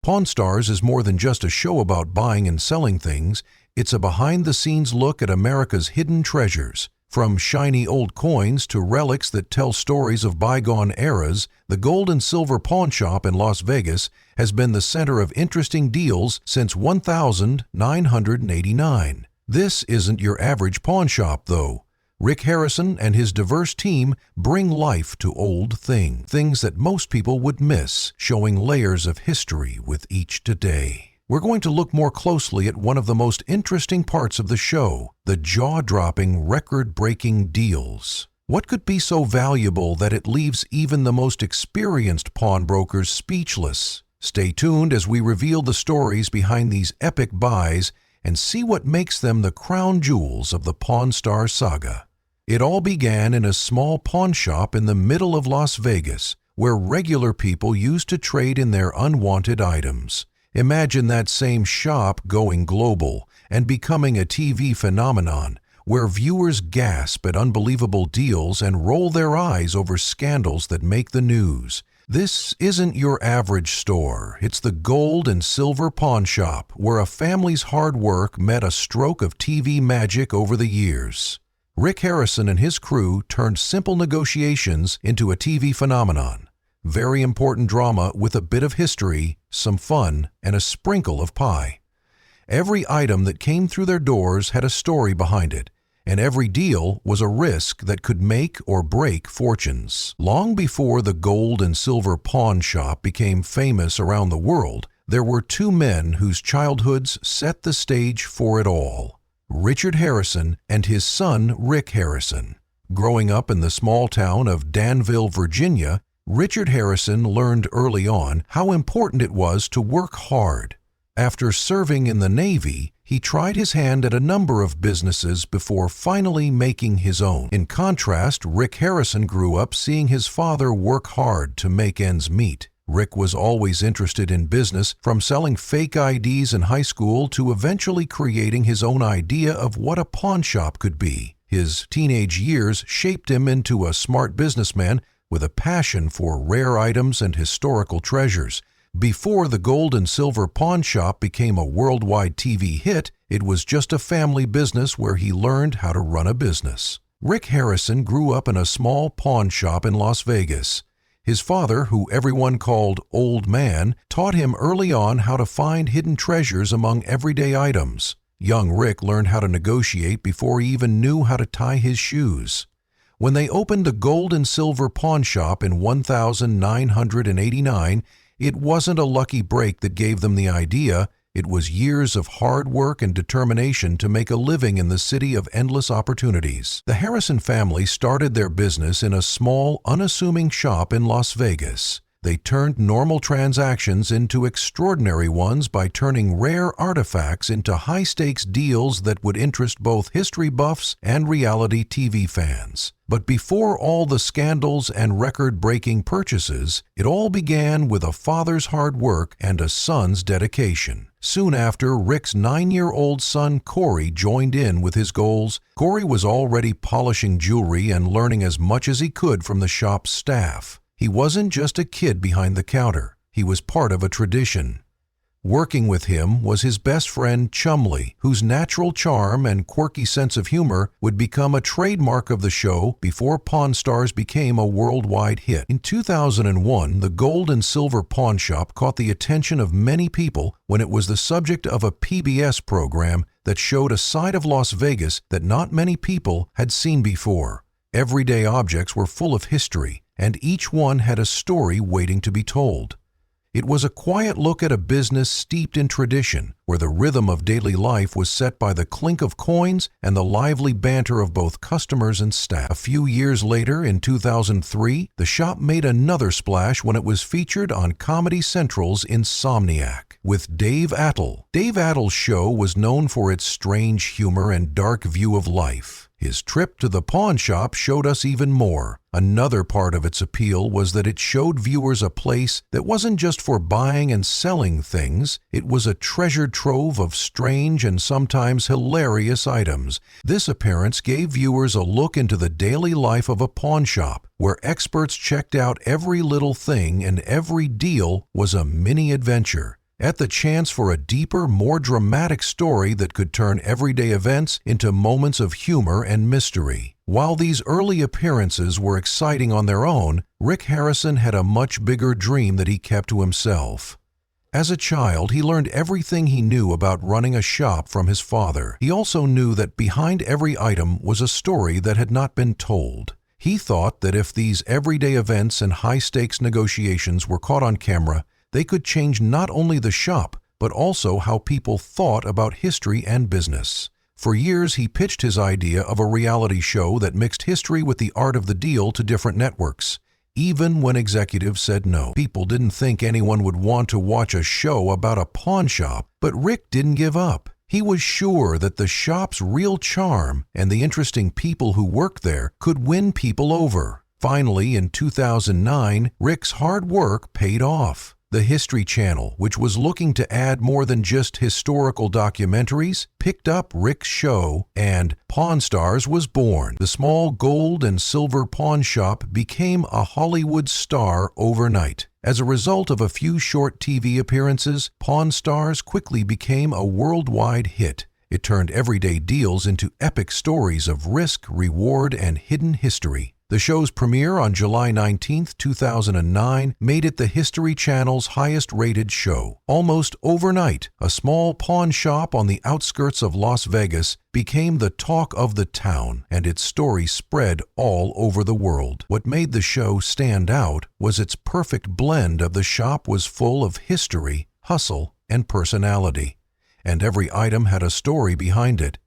Pawn Stars is more than just a show about buying and selling things. It's a behind-the-scenes look at America's hidden treasures. From shiny old coins to relics that tell stories of bygone eras, the Gold and Silver Pawn Shop in Las Vegas has been the center of interesting deals since 1989. This isn't your average pawn shop, though. Rick Harrison and his diverse team bring life to old things that most people would miss, showing layers of history with each today. We're going to look more closely at one of the most interesting parts of the show, the jaw-dropping, record-breaking deals. What could be so valuable that it leaves even the most experienced pawnbrokers speechless? Stay tuned as we reveal the stories behind these epic buys and see what makes them the crown jewels of the Pawn Stars saga. It all began in a small pawn shop in the middle of Las Vegas, where regular people used to trade in their unwanted items. Imagine that same shop going global and becoming a TV phenomenon, where viewers gasp at unbelievable deals and roll their eyes over scandals that make the news. This isn't your average store. It's the Gold and Silver Pawn Shop, where a family's hard work met a stroke of TV magic over the years. Rick Harrison and his crew turned simple negotiations into a TV phenomenon. Very important drama with a bit of history, some fun, and a sprinkle of pie. Every item that came through their doors had a story behind it, and every deal was a risk that could make or break fortunes. Long before the Gold and Silver Pawn Shop became famous around the world, there were two men whose childhoods set the stage for it all: Richard Harrison and his son Rick Harrison. Growing up in the small town of Danville, Virginia, Richard Harrison learned early on how important it was to work hard. After serving in the Navy, he tried his hand at a number of businesses before finally making his own. In contrast, Rick Harrison grew up seeing his father work hard to make ends meet. Rick was always interested in business, from selling fake IDs in high school to eventually creating his own idea of what a pawn shop could be. His teenage years shaped him into a smart businessman with a passion for rare items and historical treasures. Before the Gold and Silver Pawn Shop became a worldwide TV hit, it was just a family business where he learned how to run a business. Rick Harrison grew up in a small pawn shop in Las Vegas. His father, who everyone called Old Man, taught him early on how to find hidden treasures among everyday items. Young Rick learned how to negotiate before he even knew how to tie his shoes. When they opened the Gold and Silver Pawn Shop in 1989, it wasn't a lucky break that gave them the idea. It was years of hard work and determination to make a living in the city of endless opportunities. The Harrison family started their business in a small, unassuming shop in Las Vegas. They turned normal transactions into extraordinary ones by turning rare artifacts into high-stakes deals that would interest both history buffs and reality TV fans. But before all the scandals and record-breaking purchases, it all began with a father's hard work and a son's dedication. Soon after, Rick's 9-year-old son Corey joined in with his goals. Corey was already polishing jewelry and learning as much as he could from the shop's staff. He wasn't just a kid behind the counter. He was part of a tradition. Working with him was his best friend Chumley, whose natural charm and quirky sense of humor would become a trademark of the show before Pawn Stars became a worldwide hit. In 2001, the Gold and Silver Pawn Shop caught the attention of many people when it was the subject of a PBS program that showed a side of Las Vegas that not many people had seen before. Everyday objects were full of history, and each one had a story waiting to be told. It was a quiet look at a business steeped in tradition, where the rhythm of daily life was set by the clink of coins and the lively banter of both customers and staff. A few years later, in 2003, the shop made another splash when it was featured on Comedy Central's Insomniac with Dave Attell. Dave Attell's show was known for its strange humor and dark view of life. His trip to the pawn shop showed us even more. Another part of its appeal was that it showed viewers a place that wasn't just for buying and selling things. It was a treasure trove of strange and sometimes hilarious items. This appearance gave viewers a look into the daily life of a pawn shop, where experts checked out every little thing and every deal was a mini adventure. at the chance for a deeper, more dramatic story that could turn everyday events into moments of humor and mystery. While these early appearances were exciting on their own, Rick Harrison had a much bigger dream that he kept to himself. As a child, he learned everything he knew about running a shop from his father. He also knew that behind every item was a story that had not been told. He thought that if these everyday events and high-stakes negotiations were caught on camera, they could change not only the shop, but also how people thought about history and business. For years, he pitched his idea of a reality show that mixed history with the art of the deal to different networks. Even when executives said no, people didn't think anyone would want to watch a show about a pawn shop, but Rick didn't give up. He was sure that the shop's real charm and the interesting people who worked there could win people over. Finally, in 2009, Rick's hard work paid off. The History Channel, which was looking to add more than just historical documentaries, picked up Rick's show, and Pawn Stars was born. The small gold and silver pawn shop became a Hollywood star overnight. As a result of a few short TV appearances, Pawn Stars quickly became a worldwide hit. It turned everyday deals into epic stories of risk, reward, and hidden history. The show's premiere on July 19, 2009, made it the History Channel's highest-rated show. Almost overnight, a small pawn shop on the outskirts of Las Vegas became the talk of the town, and its story spread all over the world. What made the show stand out was its perfect blend of the shop was full of history, hustle, and personality. And every item had a story behind it.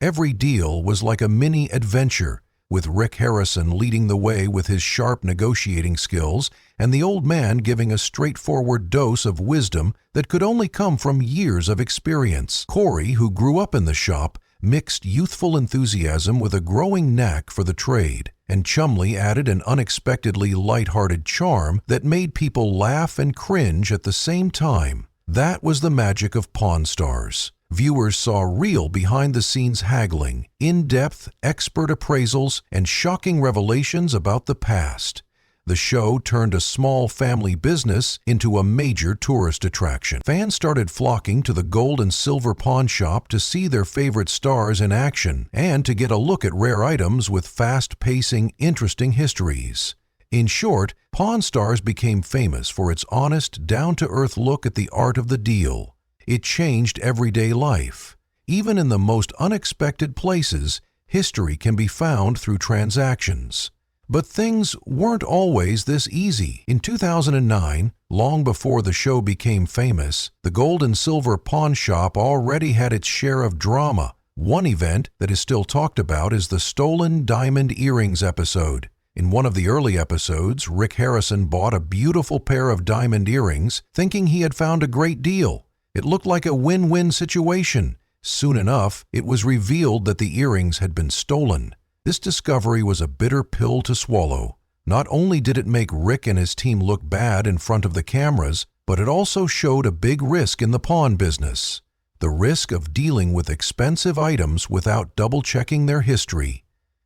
Every deal was like a mini-adventure, with Rick Harrison leading the way with his sharp negotiating skills and the old man giving a straightforward dose of wisdom that could only come from years of experience. Corey, who grew up in the shop, mixed youthful enthusiasm with a growing knack for the trade, and Chumley added an unexpectedly light-hearted charm that made people laugh and cringe at the same time. That was the magic of Pawn Stars. Viewers saw real behind-the-scenes haggling, in-depth expert appraisals, and shocking revelations about the past. The show turned a small family business into a major tourist attraction. Fans started flocking to the gold and silver pawn shop to see their favorite stars in action and to get a look at rare items with fast-pacing, interesting histories. In short, Pawn Stars became famous for its honest, down-to-earth look at the art of the deal. It changed everyday life. Even in the most unexpected places, history can be found through transactions. But things weren't always this easy. In 2009, long before the show became famous, the gold and silver pawn shop already had its share of drama. One event that is still talked about is the stolen diamond earrings episode. In one of the early episodes, Rick Harrison bought a beautiful pair of diamond earrings, thinking he had found a great deal. It looked like a win-win situation. Soon enough, it was revealed that the earrings had been stolen. This discovery was a bitter pill to swallow. Not only did it make Rick and his team look bad in front of the cameras, but it also showed a big risk in the pawn business. The risk of dealing with expensive items without double-checking their history.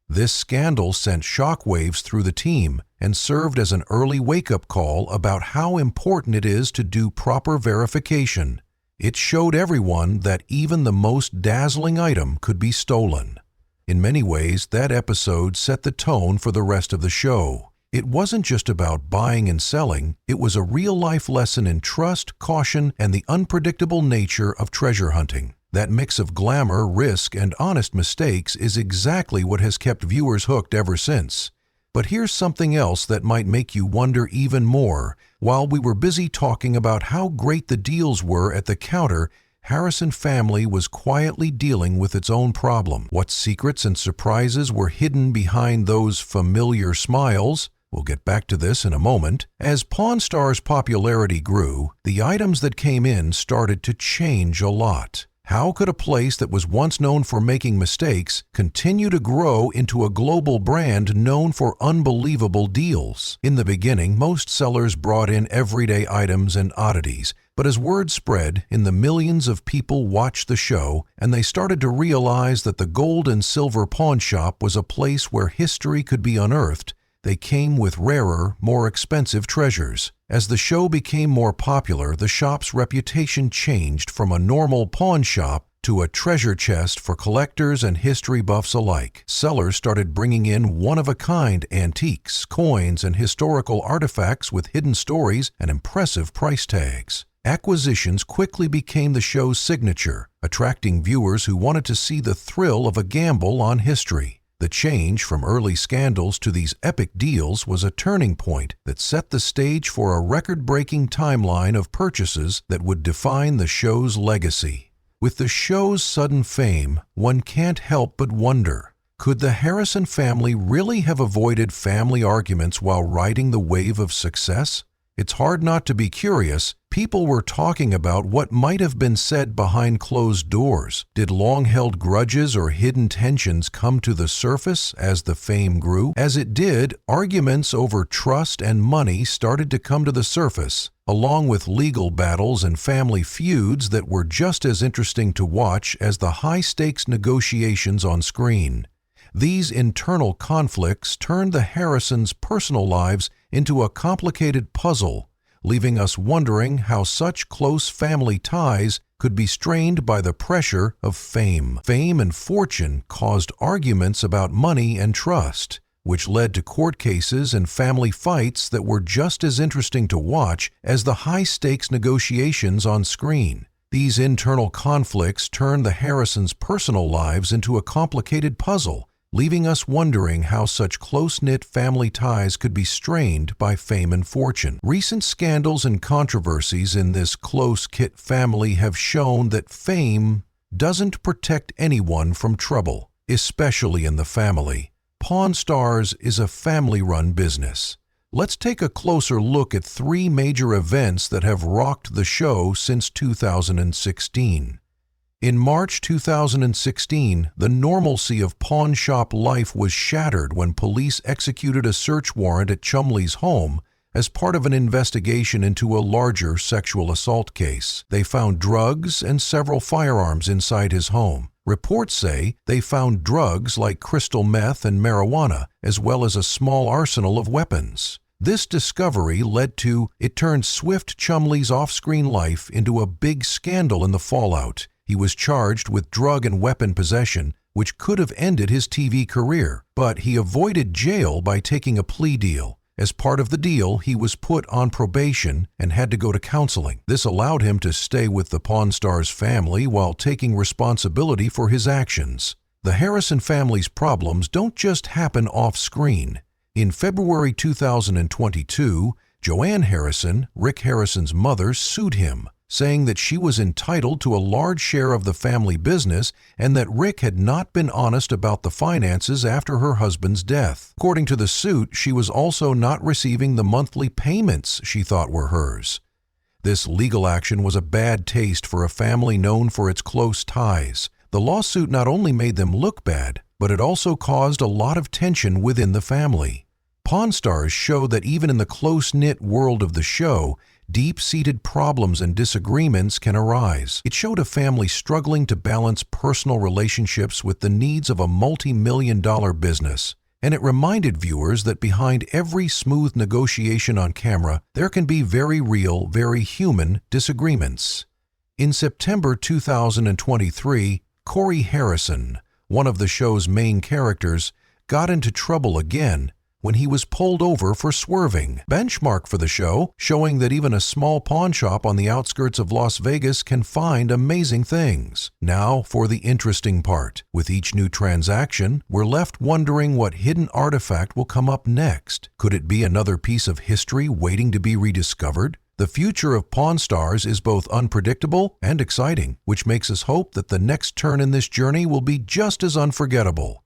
This scandal sent shockwaves through the team and served as an early wake-up call about how important it is to do proper verification. It showed everyone that even the most dazzling item could be stolen. In many ways, that episode set the tone for the rest of the show. It wasn't just about buying and selling, it was a real-life lesson in trust, caution, and the unpredictable nature of treasure hunting. That mix of glamour, risk, and honest mistakes is exactly what has kept viewers hooked ever since. But here's something else that might make you wonder even more. While we were busy talking about how great the deals were at the counter, Harrison family was quietly dealing with its own problem. What secrets and surprises were hidden behind those familiar smiles? We'll get back to this in a moment. As Pawn Stars' popularity grew, the items that came in started to change a lot. How could a place that was once known for making mistakes continue to grow into a global brand known for unbelievable deals? In the beginning, most sellers brought in everyday items and oddities, but as word spread, the millions of people watched the show, and they started to realize that the gold and silver pawn shop was a place where history could be unearthed. They came with rarer, more expensive treasures. As the show became more popular, the shop's reputation changed from a normal pawn shop to a treasure chest for collectors and history buffs alike. Sellers started bringing in one-of-a-kind antiques, coins, and historical artifacts with hidden stories and impressive price tags. Acquisitions quickly became the show's signature, attracting viewers who wanted to see the thrill of a gamble on history. The change from early scandals to these epic deals was a turning point that set the stage for a record-breaking timeline of purchases that would define the show's legacy. With the show's sudden fame, one can't help but wonder, could the Harrison family really have avoided family arguments while riding the wave of success? It's hard not to be curious. People were talking about what might have been said behind closed doors. Did long-held grudges or hidden tensions come to the surface as the fame grew? As it did, arguments over trust and money started to come to the surface, along with legal battles and family feuds that were just as interesting to watch as the high-stakes negotiations on screen. These internal conflicts turned the Harrisons' personal lives into a complicated puzzle, leaving us wondering how such close family ties could be strained by the pressure of fame. Fame and fortune caused arguments about money and trust, which led to court cases and family fights that were just as interesting to watch as the high-stakes negotiations on screen. These internal conflicts turned the Harrisons' personal lives into a complicated puzzle, leaving us wondering how such close-knit family ties could be strained by fame and fortune. Recent scandals and controversies in this close-knit family have shown that fame doesn't protect anyone from trouble, especially in the family. Pawn Stars is a family-run business. Let's take a closer look at 3 major events that have rocked the show since 2016. In March 2016, the normalcy of pawn shop life was shattered when police executed a search warrant at Chumley's home as part of an investigation into a larger sexual assault case. They found drugs and several firearms inside his home. Reports say they found drugs like crystal meth and marijuana, as well as a small arsenal of weapons. This discovery led to it turned Swift Chumley's off-screen life into a big scandal in the fallout. He was charged with drug and weapon possession, which could have ended his TV career, but he avoided jail by taking a plea deal. As part of the deal, he was put on probation and had to go to counseling. This allowed him to stay with the Pawn Stars family while taking responsibility for his actions. The Harrison family's problems don't just happen off-screen. In February 2022, Joanne Harrison, Rick Harrison's mother, sued him, saying that she was entitled to a large share of the family business and that Rick had not been honest about the finances after her husband's death. According to the suit, she was also not receiving the monthly payments she thought were hers. This legal action was a bad taste for a family known for its close ties. The lawsuit not only made them look bad, but it also caused a lot of tension within the family. Pawn Stars showed that even in the close-knit world of the show, deep-seated problems and disagreements can arise. It showed a family struggling to balance personal relationships with the needs of a multi-million-dollar business. And it reminded viewers that behind every smooth negotiation on camera, there can be very real, very human disagreements. In September 2023, Corey Harrison, one of the show's main characters, got into trouble again when he was pulled over for swerving. Benchmark for the show, showing that even a small pawn shop on the outskirts of Las Vegas can find amazing things. Now for the interesting part. With each new transaction, we're left wondering what hidden artifact will come up next. Could it be another piece of history waiting to be rediscovered? The future of Pawn Stars is both unpredictable and exciting, which makes us hope that the next turn in this journey will be just as unforgettable.